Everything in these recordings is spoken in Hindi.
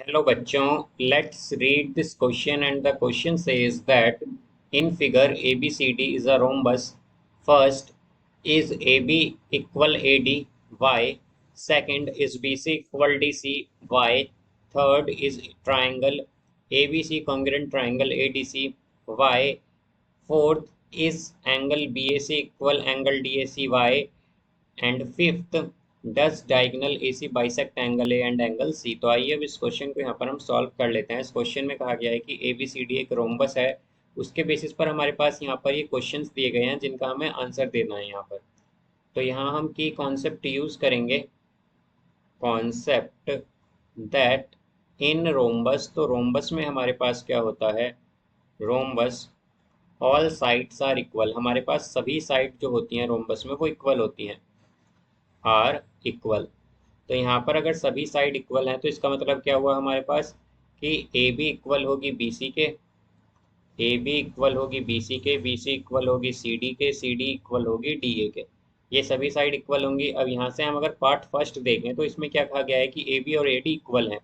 Hello बच्चों, let's read this question and the question says that in figure ABCD is a rhombus. First, is AB equal AD? Why? Second, is BC equal DC? Why? Third, is triangle ABC congruent triangle ADC? Why? Fourth, is angle BAC equal angle DAC? Why? And fifth, does diagonal AC bisect angle A and angle C. तो आइए अब इस क्वेश्चन को यहाँ पर हम सॉल्व कर लेते हैं। इस क्वेश्चन में कहा गया है कि ABCD एक रोम्बस है। उसके बेसिस पर हमारे पास यहाँ पर ये क्वेश्चंस दिए गए हैं जिनका हमें आंसर देना है यहाँ पर। तो यहाँ हम की कॉन्सेप्ट यूज करेंगे, कॉन्सेप्ट दैट इन रोम्बस। तो रोम्बस में हमारे पास क्या होता है, rhombus all sides are equal. हमारे पास सभी साइड जो होती हैं रोम्बस में वो इक्वल होती हैं, आर इक्वल। तो यहाँ पर अगर सभी साइड इक्वल हैं तो इसका मतलब क्या हुआ हमारे पास कि ए बी इक्वल होगी बी सी के, ए बी इक्वल होगी बी सी के, बी सी इक्वल होगी सी डी के, सी डी इक्वल होगी डी ए के। ये सभी साइड इक्वल होंगी। अब यहाँ से हम अगर पार्ट फर्स्ट देखें तो इसमें क्या कहा गया है कि ए बी और ए डी इक्वल हैं।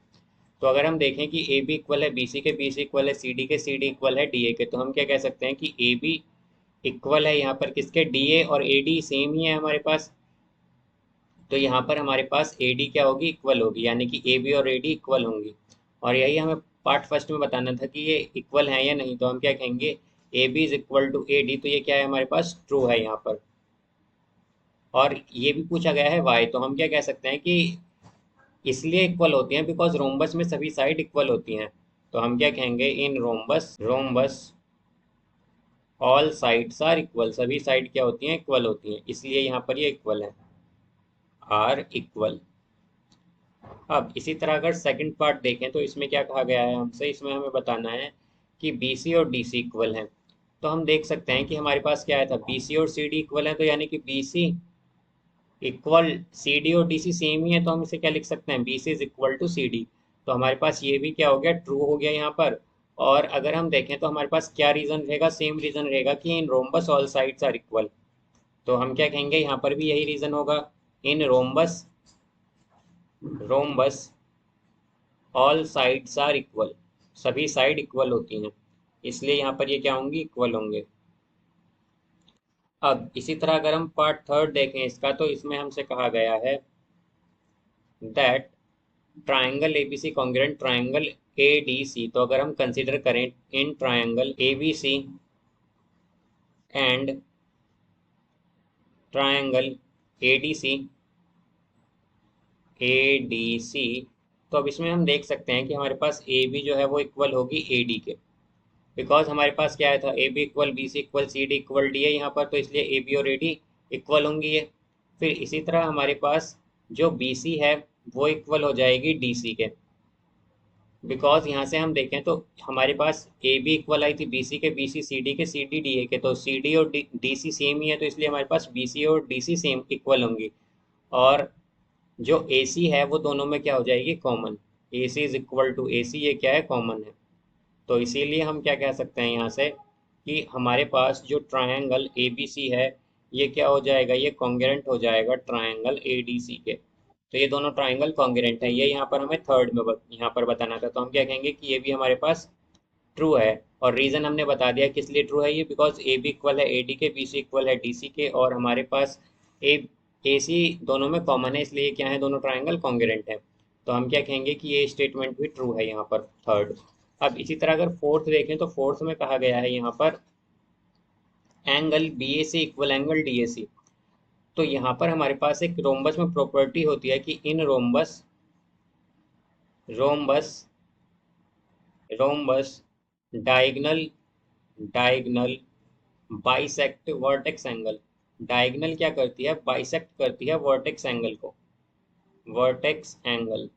तो अगर हम देखें कि ए बी इक्वल है बी सी के, बी सी इक्वल है सी डी के, सी डी इक्वल है डी ए के, तो हम क्या कह सकते हैं कि ए बी इक्वल है यहाँ पर किसके, डी ए, और ए डी सेम ही है हमारे पास। तो यहाँ पर हमारे पास ए डी क्या होगी, इक्वल होगी, यानी कि ए बी और ए डी इक्वल होंगी। और यही हमें पार्ट फर्स्ट में बताना था कि ये इक्वल है या नहीं। तो हम क्या कहेंगे, A B is equal to A D, तो ये क्या है हमारे पास, ट्रू है यहाँ पर। और ये भी पूछा गया है वाई, तो हम क्या कह सकते हैं कि इसलिए इक्वल होती हैं बिकॉज रोम्बस में सभी साइड इक्वल होती हैं। तो हम क्या कहेंगे, in rhombus, rhombus all sides are equal. सभी साइड क्या होती हैं, इक्वल होती हैं, इसलिए यहाँ पर ये इक्वल है, आर इक्वल। अब इसी तरह अगर सेकंड पार्ट देखें तो इसमें क्या कहा गया है हमसे, इसमें हमें बताना है कि BC और DC इक्वल हैं। तो हम देख सकते हैं कि हमारे पास क्या आया था, BC और CD इक्वल हैं, तो यानी कि BC इक्वल CD और DC सेम ही है, तो हम इसे क्या लिख सकते हैं, BC is equal to CD। तो हमारे पास ये भी क्या हो गया, ट्रू हो गया यहाँ पर। और अगर हम देखें तो हमारे पास क्या रीजन रहेगा, सेम रीजन रहेगा कि in rhombus all sides are equal. तो हम क्या कहेंगे, यहाँ पर भी यही रीजन होगा, in rhombus, rhombus all sides are equal. सभी साइड इक्वल होती हैं, इसलिए यहाँ पर ये क्या होंगी, इक्वल होंगे। अब इसी तरह अगर हम पार्ट थर्ड देखें इसका, तो इसमें हमसे कहा गया है that triangle ABC congruent triangle ADC. तो अगर हम कंसीडर करें in triangle ABC and triangle ADC, ADC, तो अब इसमें हम देख सकते हैं कि हमारे पास ए बी जो है वो इक्वल होगी ए डी के, बिकॉज हमारे पास क्या आया था, A B equal B C equal C D equal D है यहाँ पर, तो इसलिए ए बी और ए डी इक्वल होंगी ये। फिर इसी तरह हमारे पास जो बी सी है वो इक्वल हो जाएगी डी सी के, बिकॉज यहाँ से हम देखें तो हमारे पास ए बी इक्वल आई थी बी सी के, बी सी सी डी के, सी डी डी ए के, तो सी डी और डी सी सेम ही है, तो इसलिए हमारे पास बी सी और डी सी सेम इक्वल होंगी। और जो ए सी है वो दोनों में क्या हो जाएगी, common. A C is equal to A C, ये क्या है, कॉमन है। तो इसीलिए हम क्या कह सकते हैं यहाँ से कि हमारे पास जो ट्रायंगल ए बी सी है ये क्या हो जाएगा, ये कॉन्ग्रुएंट हो जाएगा ट्रायंगल ए डी सी के। तो ये दोनों ट्रायंगल कॉन्ग्रुएंट है, ये यहाँ पर हमें थर्ड में यहाँ पर बताना था। तो हम क्या कहेंगे कि ये भी हमारे पास ट्रू है। और रीज़न हमने बता दिया किस लिए ट्रू है ये, बिकॉज ए बी इक्वल है ए डी के, बी सी इक्वल है डी सी के, और हमारे पास ए सी दोनों में कॉमन है, इसलिए क्या है, दोनों ट्राइंगल कॉन्ग्रुएंट है। तो हम क्या कहेंगे कि ये स्टेटमेंट भी ट्रू है यहाँ पर, थर्ड। अब इसी तरह अगर फोर्थ देखें तो फोर्थ में कहा गया है यहाँ पर angle B A C equal angle D A C. तो यहाँ पर हमारे पास एक रोम्बस में प्रॉपर्टी होती है कि in rhombus, rhombus, rhombus diagonal, diagonal bisect vertex angle. Diagonal क्या करती है, बाइसेक्ट करती है वर्टेक्स एंगल को, वर्टेक्स एंगल।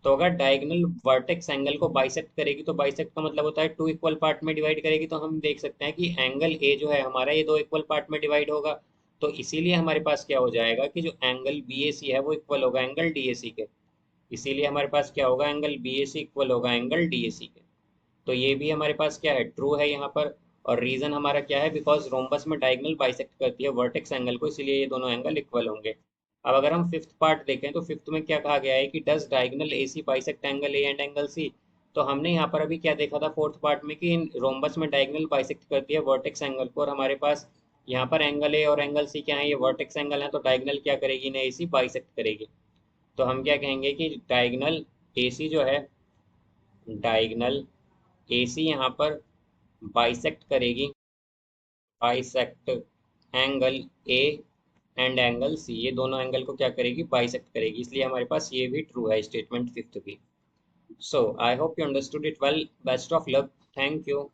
तो अगर डायगोनल वर्टेक्स एंगल को बाइसेक्ट करेगी, तो बाइसेक्ट का मतलब होता है टू इक्वल पार्ट में डिवाइड करेगी। तो हम देख सकते हैं कि एंगल ए जो है हमारा ये दो इक्वल पार्ट में डिवाइड होगा। तो इसीलिए हमारे पास क्या हो जाएगा कि जो एंगल बी ए सी है वो इक्वल होगा एंगल डी ए सी के। इसीलिए हमारे पास क्या होगा, angle B A C equal होगा एंगल डी ए सी के। तो ये भी हमारे पास क्या है, ट्रू है यहाँ पर। और रीजन हमारा क्या है, बिकॉज रोम्बस में डायगोनल बाइसेक्ट करती है वर्टेक्स एंगल को, इसीलिए ये दोनों एंगल इक्वल होंगे। अब अगर हम फिफ्थ पार्ट देखें तो फिफ्थ में क्या कहा गया है कि does diagonal AC bisect angle A and angle C. तो हमने यहाँ पर अभी क्या देखा था फोर्थ पार्ट में कि रोम्बस में डायगोनल बाइसेक्ट करती है वर्टेक्स एंगल को, और हमारे पास यहाँ पर एंगल ए और एंगल सी क्या है, ये वर्टेक्स एंगल है, तो डायगोनल क्या करेगी ना AC बाइसेक्ट करेगी। तो हम क्या कहेंगे कि डायगोनल AC जो है, डायगोनल AC यहाँ पर बाइसेक्ट करेगी, bisect angle A and angle C, ये दोनों एंगल को क्या करेगी, बाइसेक्ट करेगी, इसलिए हमारे पास ये भी ट्रू है स्टेटमेंट फिफ्थ भी। So I hope you understood it well, best of luck, thank you.